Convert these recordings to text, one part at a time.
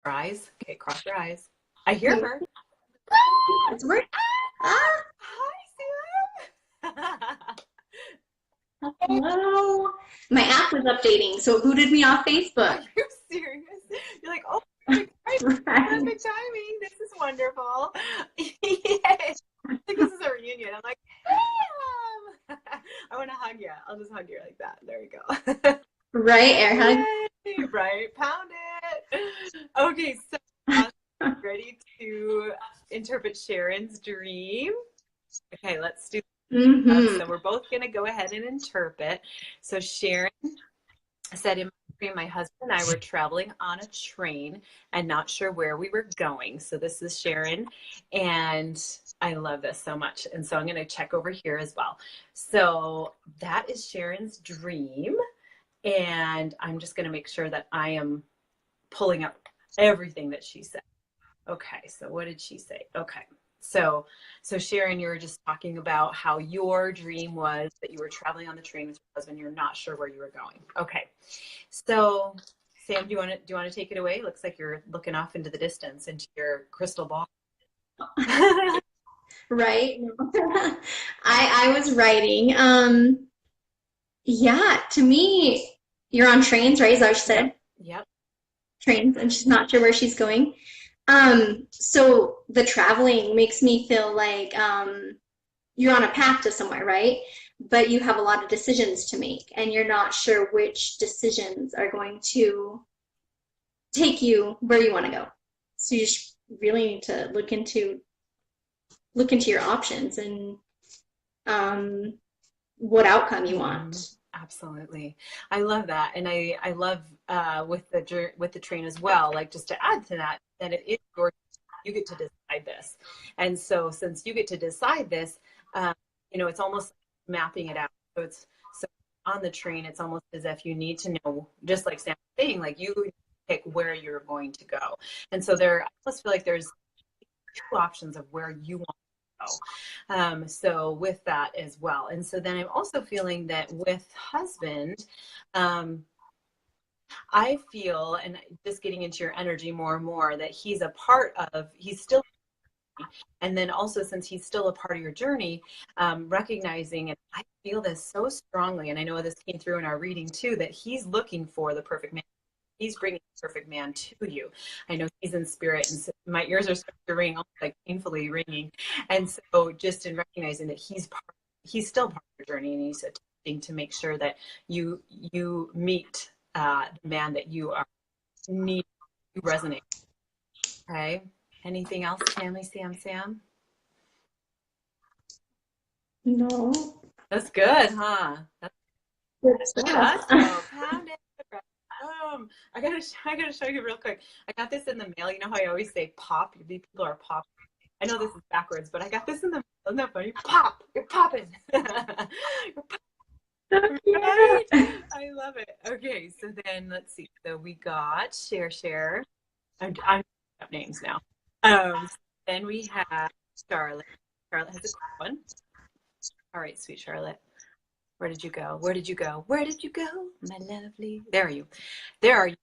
Her eyes. Okay, cross your eyes. I hear her. It's working. Ah, Hi, Sam. hello. My app was updating, so it booted me off Are Facebook. you serious? You're like, oh, perfect timing. Right. Perfect timing. This is wonderful. Yes. I think this is a reunion. I'm like, Sam. I want to hug you. I'll just hug you like that. There we go. Right, air hug. Yay! Right, pound it. Okay, so ready to interpret Sharon's dream? Okay, let's do Mm-hmm. so we're both going to go ahead and interpret. So Sharon said in my dream, my husband and I were traveling on a train and not sure where we were going. So this is Sharon, and I love this so much. And so I'm going to check over here as well. So that is Sharon's dream. And I'm just going to make sure that I am pulling up everything that she said. Okay, so what did she say? Okay. So Sharon, you were just talking about how your dream was that you were traveling on the train with your husband. You're not sure where you were going. Okay. So Sam, do you want to take it away? Looks like you're looking off into the distance into your crystal ball. Right. I was writing. Yeah, to me, you're on trains, right? Is that what she Yep. said? Yep. Trains, and she's not sure where she's going. So the traveling makes me feel like you're on a path to somewhere, right? But you have a lot of decisions to make, and you're not sure which decisions are going to take you where you want to go. So you just really need to look into your options and what outcome you Mm-hmm. want. Absolutely. I love that. And I love with the train as well, like just to add to that, that it is your, you get to decide this. And so since you get to decide this, um, it's almost like mapping it out. So on the train, it's almost as if you need to know, just like Sam was saying, like you pick where you're going to go. And so I almost feel like there's two options of where you want to go. So with that as well. And so then I'm also feeling that with husband, I feel, and just getting into your energy more and more, that he's still, and then also since he's still a part of your journey, recognizing, and I feel this so strongly, and I know this came through in our reading too, that he's looking for the perfect man. He's bringing the perfect man to you. I know he's in spirit, and so my ears are starting to ring, almost like painfully ringing. And so, just in recognizing that he's still part of your journey, and he's attempting to make sure that you meet the man that you are need to resonate. Okay. Anything else, Tammy, Sam? No, That's good, huh? That's good look at us stuff. go. Pound it. I gotta show you real quick. I got this in the mail. You know how I always say pop? People are pop. I know this is backwards, but I got this in the mail. Isn't that funny? Pop. You're popping. You're So right? cute. I love it. Okay, so then let's see. So we got share. I'm up names now. Then we have Charlotte. Charlotte has a quick one. All right, sweet Charlotte. Where did you go? Where did you go? Where did you go, my lovely? There are you. There are you.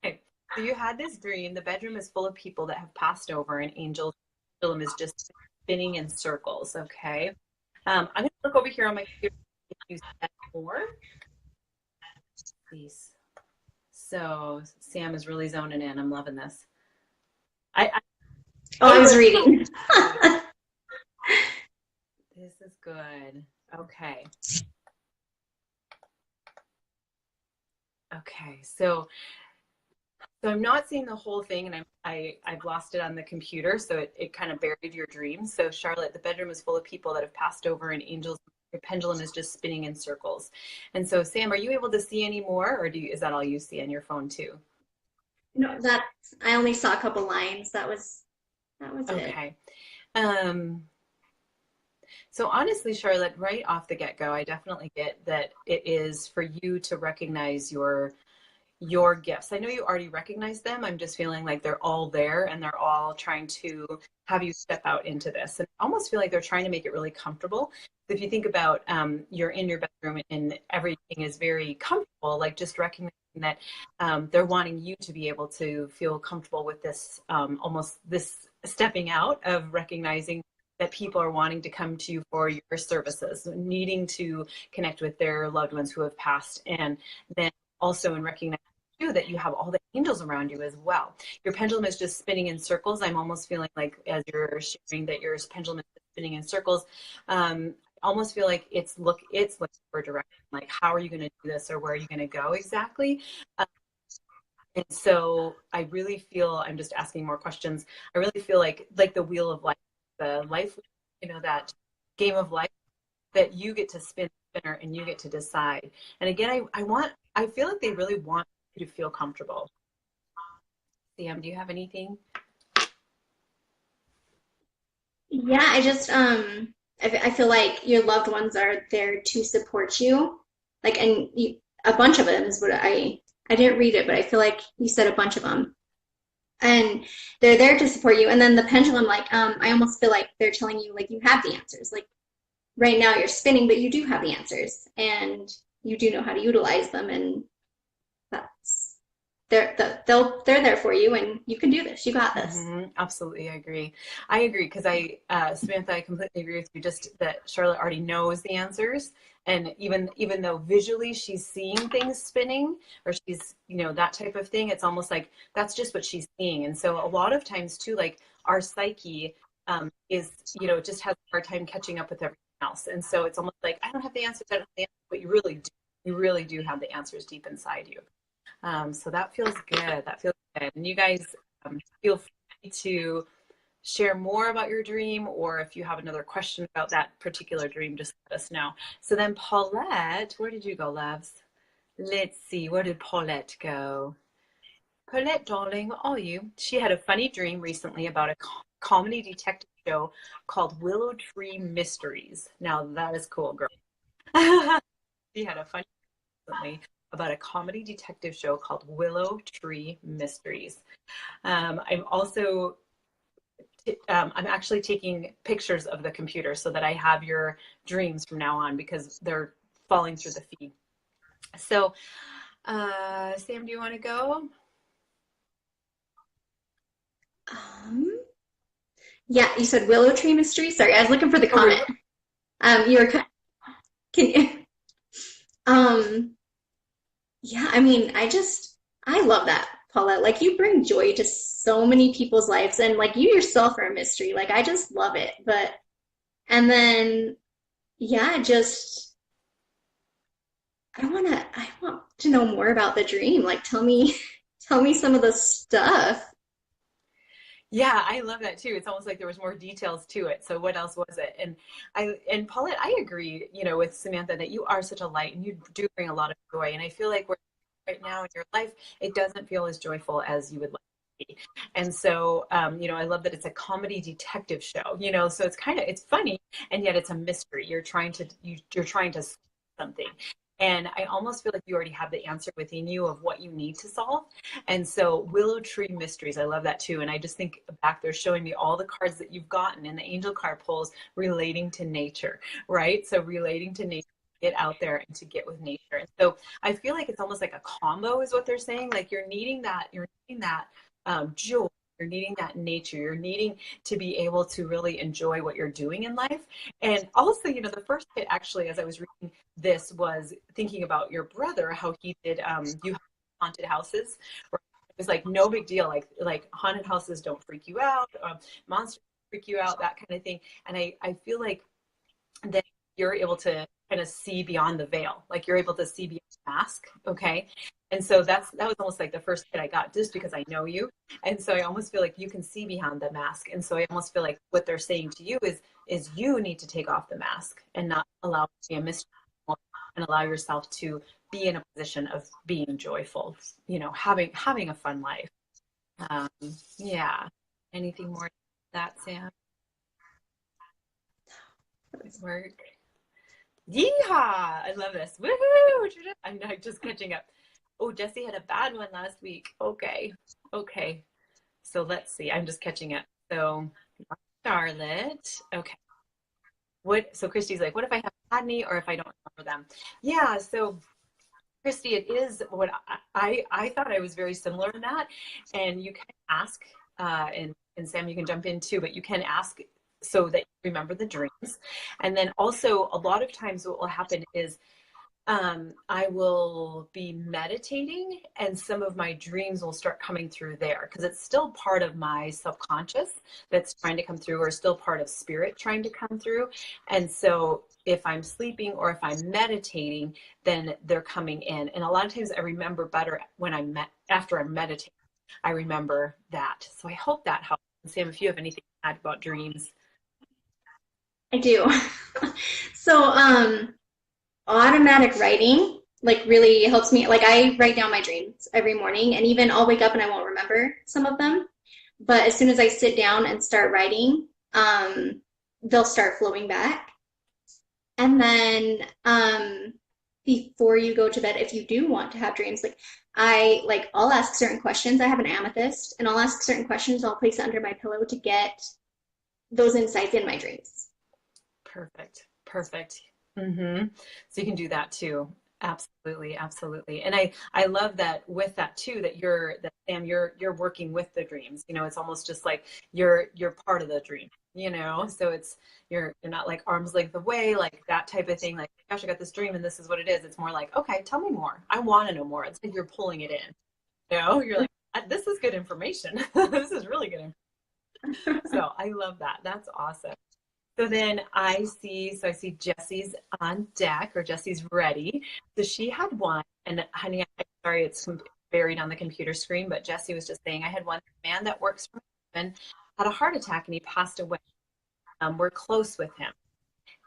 Okay. So you had this dream. The bedroom is full of people that have passed over, and Angel's pendulum is just spinning in circles. Okay. I'm going to look over here on my computer if you said more, please. So Sam is really zoning in. I'm loving this. I Oh, I was reading. this is good. Okay. Okay. So I'm not seeing the whole thing, and I've lost it on the computer, so it kind of buried your dream. So Charlotte, the bedroom is full of people that have passed over, and Angel's your pendulum is just spinning in circles. And so Sam, are you able to see any more, or is that all you see on your phone too? No, that I only saw a couple lines. That was it. Okay. Um, so honestly, Charlotte, right off the get-go, I definitely get that it is for you to recognize your gifts. I know you already recognize them. I'm just feeling like they're all there and they're all trying to have you step out into this. And I almost feel like they're trying to make it really comfortable. If you think about you're in your bedroom and everything is very comfortable, like just recognize that they're wanting you to be able to feel comfortable with this, almost this stepping out of recognizing that people are wanting to come to you for your services, needing to connect with their loved ones who have passed, and then also in recognizing too that you have all the angels around you as well. Your pendulum is just spinning in circles. I'm almost feeling like, as you're sharing, that your pendulum is spinning in circles. I almost feel like it's looking for direction, like how are you going to do this, or where are you going to go exactly. And so I really feel, I'm just asking more questions. I really feel like the wheel of life, the life, that game of life, that you get to spin the spinner and you get to decide. And again, I feel like they really want you to feel comfortable. Sam, do you have anything? Yeah, I feel like your loved ones are there to support you. Like, and a bunch of them is what I didn't read it, but I feel like you said a bunch of them. And they're there to support you. And then the pendulum, like, I almost feel like they're telling you, like, you have the answers. Like, right now you're spinning, but you do have the answers, and you do know how to utilize them. And that's they're there for you, and you can do this. You got this. Absolutely, I agree. Because Samantha, I completely agree with you. Just that Charlotte already knows the answers, and even though visually she's seeing things spinning, or she's that type of thing, it's almost like that's just what she's seeing. And so a lot of times too, like our psyche is just has a hard time catching up with everything else, and so it's almost like I don't have the answers, but you really do. You really do have the answers deep inside you. So that feels good. That feels good. And you guys feel free to share more about your dream, or if you have another question about that particular dream, just let us know. So then Paulette, where did you go, loves? Let's see, where did Paulette go? Paulette, darling, where are you? She had a funny dream recently about a comedy detective show called Willow Tree Mysteries. Now that is cool, girl. She had a funny recently about a comedy detective show called Willow Tree Mysteries. I'm also I'm actually taking pictures of the computer so that I have your dreams from now on, because they're falling through the feed. So, Sam, do you want to go? Um, yeah, you said Willow Tree Mystery. Sorry, I was looking for the Oh, comment. You were can you? Um, yeah, I mean, I love that, Paulette. Like, you bring joy to so many people's lives, and like you yourself are a mystery. Like, I just love it. But and then yeah, just I want to know more about the dream. Like, tell me some of the stuff. yeah, I love that too. It's almost like there was more details to it. So what else was it? And Paulette, I agree, with Samantha, that you are such a light and you do bring a lot of joy. And I feel like we're right now in your life, it doesn't feel as joyful as you would like it to be. And so, I love that it's a comedy detective show, so it's funny, and yet it's a mystery. You're trying to solve something. And I almost feel like you already have the answer within you of what you need to solve. And so Willow Tree Mysteries, I love that too. And I just think back there showing me all the cards that you've gotten in the angel card pulls relating to nature, right? So relating to nature, get out there and to get with nature. And so I feel like it's almost like a combo is what they're saying. Like you're needing that joy. You're needing that nature. You're needing to be able to really enjoy what you're doing in life. And also, the first hit actually, as I was reading this, was thinking about your brother, how he did you haunted houses. It was like no big deal. Like haunted houses don't freak you out. Monsters freak you out, that kind of thing. And I feel like that you're able to kind of see beyond the veil, like you're able to see beyond the mask. Okay. And so that was almost like the first hit I got, just because I know you. And so I almost feel like you can see behind the mask. And so I almost feel like what they're saying to you is you need to take off the mask and not allow it to be a mystery, and allow yourself to be in a position of being joyful, having a fun life. Um, yeah. Anything more to that, Sam? Work. Yeehaw! I love this. Woohoo! I'm not just catching up. Oh, Jesse had a bad one last week. Okay. Okay. So let's see. I'm just catching up. So Charlotte. Okay. So Christy's like, what if I have had any, or if I don't remember them? Yeah. So Christy, it is what I thought I was very similar in that. And you can ask, and Sam, you can jump in too, but you can ask so that you remember the dreams. And then also, a lot of times, what will happen is I will be meditating and some of my dreams will start coming through there because it's still part of my subconscious that's trying to come through, or still part of spirit trying to come through. And so if I'm sleeping or if I'm meditating, then they're coming in. And a lot of times I remember better when after I'm meditating, I remember that. So I hope that helps. Sam, if you have anything to add about dreams. I do. So, automatic writing like really helps me. Like I write down my dreams every morning, and even I'll wake up and I won't remember some of them. But as soon as I sit down and start writing, they'll start flowing back. And then before you go to bed, if you do want to have dreams, I'll ask certain questions. I have an amethyst, and I'll ask certain questions. I'll place it under my pillow to get those insights in my dreams. Perfect. Perfect. Mm-hmm. So you can do that too. Absolutely, absolutely. And I love that with that too, that Sam, you're working with the dreams. You know, it's almost just like you're part of the dream, you know. So it's you're not like arm's length away, like that type of thing, like, gosh, I got this dream and this is what it is. It's more like, okay, tell me more. I want to know more. It's like you're pulling it in. You know, you're like, this is good information. This is really good information. So I love that. That's awesome. So then I see Jessie's on deck, or Jessie's ready. So she had one, and honey, I'm sorry, it's buried on the computer screen, but Jessie was just saying, I had one man that works for me had a heart attack and he passed away. We're close with him.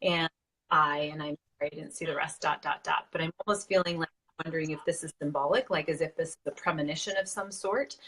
And I'm sorry, I didn't see the rest, dot, dot, dot. But I'm almost feeling like, wondering if this is symbolic, like as if this is a premonition of some sort.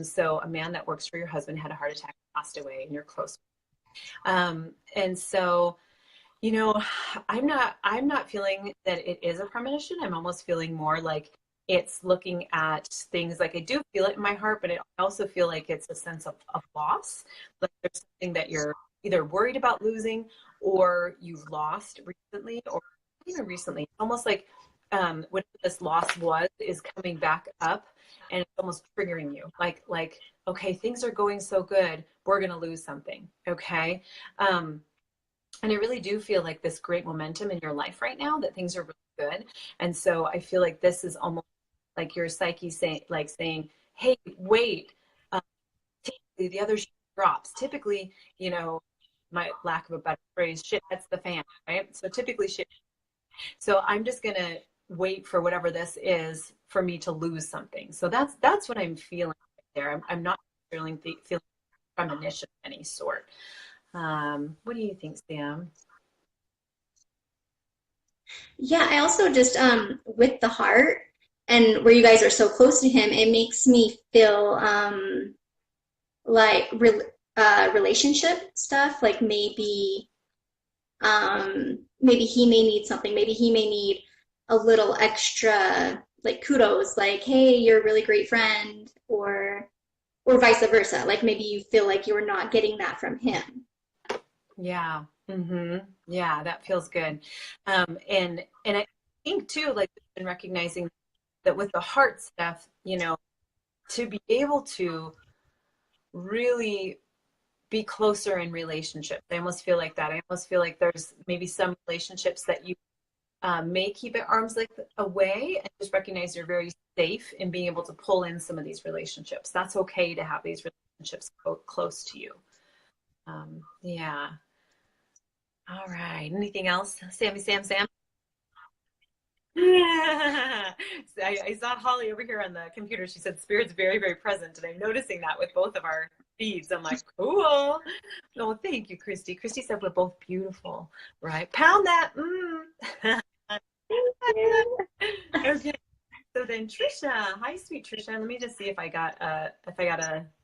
So a man that works for your husband had a heart attack, passed away, and you're close. And so, you know, I'm not feeling that it is a premonition. I'm almost feeling more like it's looking at things, like I do feel it in my heart, but I also feel like it's a sense of loss. Like there's something that you're either worried about losing, or you've lost recently, or even recently. It's almost like what this loss was is coming back up, and it's almost triggering you. Like, okay, things are going so good, we're gonna lose something. Okay. And I really do feel like this great momentum in your life right now, that things are really good. And so I feel like this is almost like your psyche saying, hey, wait, typically the other shit drops. Typically, you know, my lack of a better phrase, shit hits the fan, right? So typically shit. So I'm just gonna wait for whatever this is for me to lose something. So that's what I'm feeling right there. I'm not feeling premonition of any sort. What do you think, Sam? Yeah, I also just with the heart and where you guys are so close to him, it makes me feel like relationship stuff. Like maybe he may need something. Maybe he may need a little extra like kudos, like hey, you're a really great friend, or vice versa. Like maybe you feel like you're not getting that from him. Yeah. Yeah, that feels good. And I think too, like, in recognizing that with the heart stuff, you know, to be able to really be closer in relationships. I almost feel like that. I almost feel like there's maybe some relationships that you may keep at arm's length away, and just recognize you're very safe in being able to pull in some of these relationships. That's okay to have these relationships close to you. Yeah. All right. Anything else? Sam? Yeah. So I saw Holly over here on the computer. She said spirit's very, very present. And I'm noticing that with both of our feeds. I'm like, cool. Oh, thank you, Christy. Christy said we're both beautiful, right? Pound that. Okay. So then Trisha, hi, sweet Trisha. Let me just see if I got a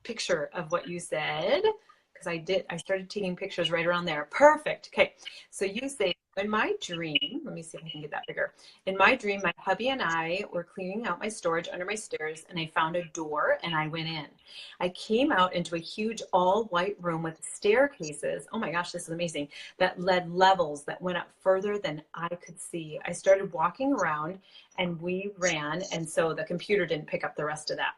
picture of what you said. Because I started taking pictures right around there. Perfect. Okay. So you say In my dream, let me see if I can get that bigger. In my dream, my hubby and I were cleaning out my storage under my stairs, and I found a door and I went in. I came out into a huge all white room with staircases. Oh my gosh, this is amazing. That led levels that went up further than I could see. I started walking around and we ran. And so the computer didn't pick up the rest of that.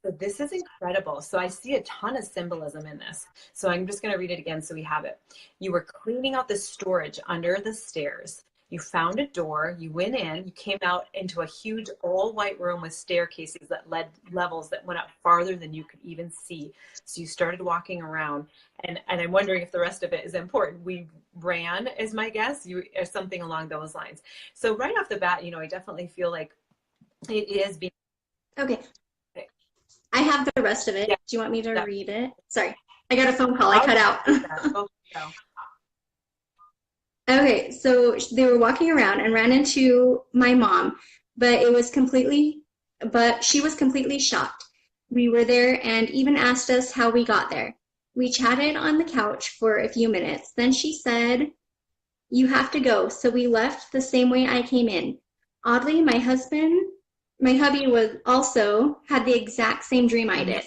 So this is incredible. So I see a ton of symbolism in this. So I'm just going to read it again so we have it. You were cleaning out the storage under the stairs. You found a door, you went in, you came out into a huge all white room with staircases that led levels that went up farther than you could even see. So you started walking around, and I'm wondering if the rest of it is important. We ran, is my guess, or something along those lines. So right off the bat, I definitely feel like it is being. Okay. I have the rest of it. Yeah. Do you want me to read it? Sorry, I got a phone call. I cut out. Okay, so they were walking around and ran into my mom, but she was completely shocked. We were there and even asked us how we got there. We chatted on the couch for a few minutes. Then she said, "You have to go." So we left the same way I came in. Oddly, my hubby had the exact same dream I did.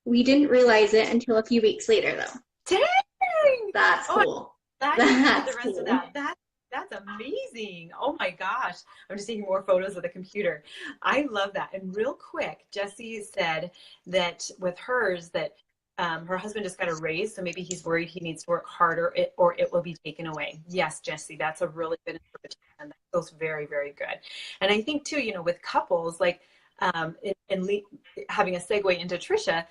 We didn't realize it until a few weeks later, though. Dang! That's cool. That's cool. Of that. That's amazing. Oh my gosh. I'm just taking more photos of the computer. I love that. And real quick, Jessie said that with hers that her husband just got a raise, so maybe he's worried he needs to work harder or it will be taken away. Yes, Jessie, that's a really good interpretation. That feels very, very good. And I think too, with couples, like having a segue into Trisha,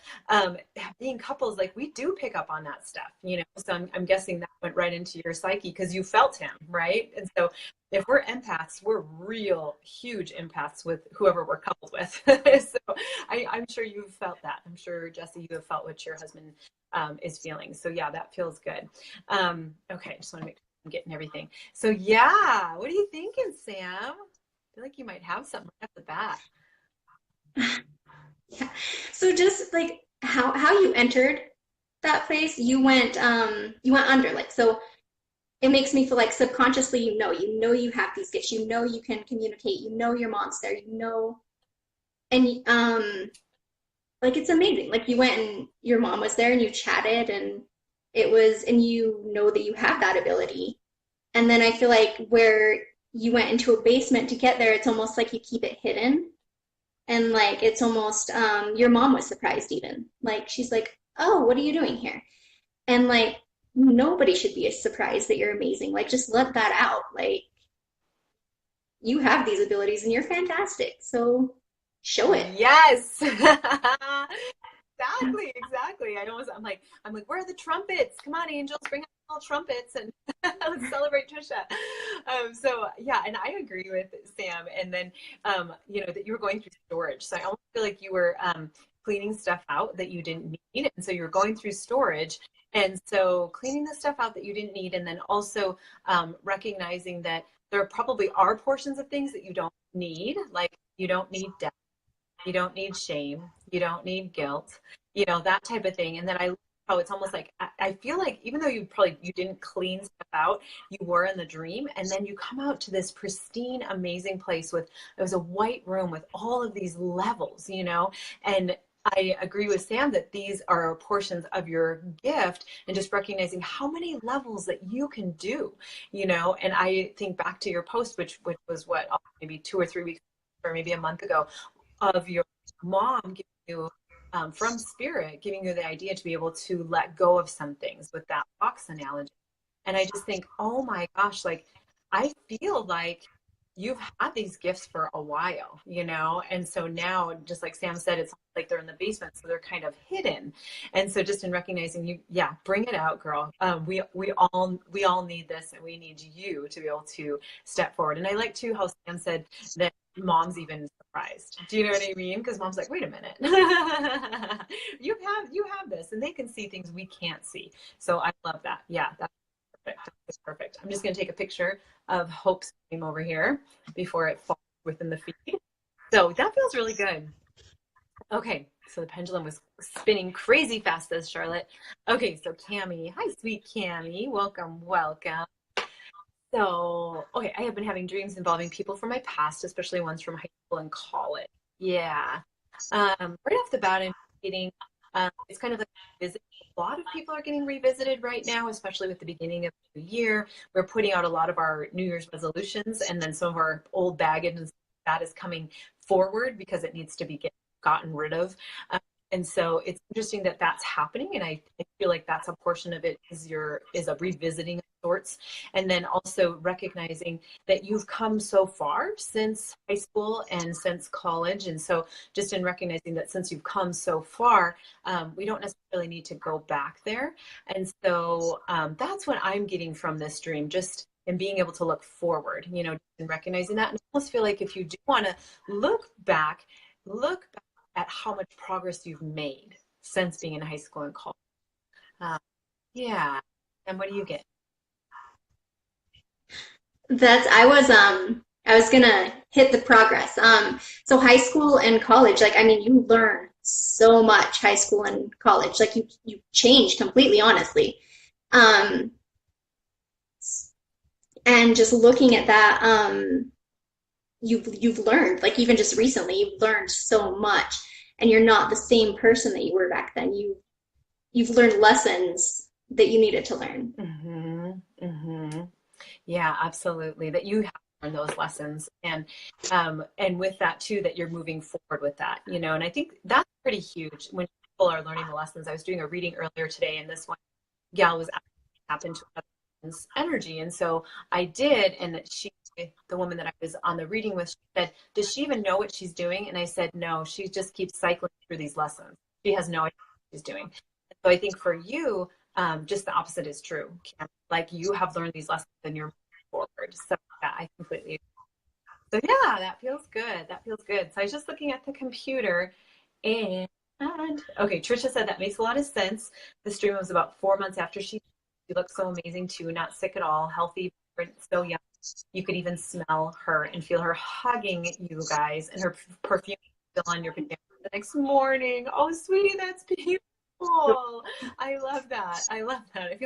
being couples, like we do pick up on that stuff, so I'm guessing that went right into your psyche because you felt him, right? And so if we're empaths, we're real huge empaths with whoever we're coupled with. So I'm sure you've felt that. I'm sure, Jessie, you have felt what your husband is feeling. So yeah, that feels good. Okay, I just want to make sure I'm getting everything. So yeah, what are you thinking, Sam? I feel like you might have something right off the bat. Yeah. So just like how you entered that place, you went under, like, so it makes me feel like subconsciously you have these gifts, you can communicate, your mom's there, and like it's amazing. Like you went and your mom was there and you chatted and and you know that you have that ability. And then I feel like where you went into a basement to get there, it's almost like you keep it hidden. And like it's almost your mom was surprised even. Like she's like, "Oh, what are you doing here?" And like nobody should be surprised that you're amazing. Like just let that out. Like you have these abilities and you're fantastic. So show it. Yes. Exactly. I'm like, where are the trumpets? Come on, angels, bring out all trumpets and let's celebrate Trisha. So yeah, and I agree with Sam. And then, that you were going through storage. So I almost feel like you were cleaning stuff out that you didn't need. And so you're going through storage. And so cleaning the stuff out that you didn't need. And then also recognizing that there probably are portions of things that you don't need. Like you don't need debt. You don't need shame. You don't need guilt, that type of thing. And then I love how it's almost like, I feel like even though you didn't clean stuff out, you were in the dream. And then you come out to this pristine, amazing place it was a white room with all of these levels, and I agree with Sam that these are portions of your gift and just recognizing how many levels that you can do, and I think back to your post, which was maybe 2 or 3 weeks or maybe a month ago, of your mom giving you from spirit, giving you the idea to be able to let go of some things with that box analogy. And I just think, oh my gosh, like I feel like you've had these gifts for a while, and so now, just like Sam said, it's like they're in the basement, so they're kind of hidden. And so just in recognizing bring it out, girl. We all need this, and we need you to be able to step forward. And I like too how Sam said that mom's even surprised. Do you know what I mean? Because mom's like, wait a minute, you have this, and they can see things we can't see. So I love that. Yeah, that's perfect. That's perfect. I'm just going to take a picture of Hope's name over here before it falls within the feed. So that feels really good. Okay, so the pendulum was spinning crazy fast, says Charlotte. Okay, so Cammie, hi, sweet Cammie, welcome. So, okay, I have been having dreams involving people from my past, especially ones from high school and college. Yeah. Right off the bat, I'm getting, it's kind of like visit. A lot of people are getting revisited right now, especially with the beginning of the new year. We're putting out a lot of our New Year's resolutions, and then some of our old baggage and that is coming forward because it needs to be gotten rid of. And so it's interesting that that's happening, and I feel like that's a portion of it is a revisiting of sorts, and then also recognizing that you've come so far since high school and since college, and so just in recognizing that since you've come so far, we don't necessarily need to go back there, and so that's what I'm getting from this dream, just and being able to look forward, and recognizing that, and I almost feel like if you do want to look back at how much progress you've made since being in high school and college. Uh, yeah. And what do you get? I was gonna hit the progress. So high school and college, like I mean, you learn so much high school and college. Like you change completely, honestly. Um, and just looking at that, you've learned, like even just recently, you've learned so much, and you're not the same person that you were back then. You've learned lessons that you needed to learn. Mm-hmm. Mm-hmm. Yeah, absolutely. That you have learned those lessons, and with that too, that you're moving forward with that, and I think that's pretty huge when people are learning the lessons. I was doing a reading earlier today, and this one gal was asking what happened to another person's energy, and so I did, and that the woman that I was on the reading with, she said, "Does she even know what she's doing?" And I said, "No, she just keeps cycling through these lessons. She has no idea what she's doing." So I think for you, just the opposite is true. Cam. Like you have learned these lessons and you're moving forward. So yeah, I completely agree. So yeah, that feels good. That feels good. So I was just looking at the computer and okay, Trisha said that makes a lot of sense. The stream was about 4 months after she looked so amazing too, not sick at all, healthy, so young. You could even smell her and feel her hugging you guys, and her perfume still on your pajamas the next morning. Oh, sweetie, that's beautiful. I love that. I love that. I feel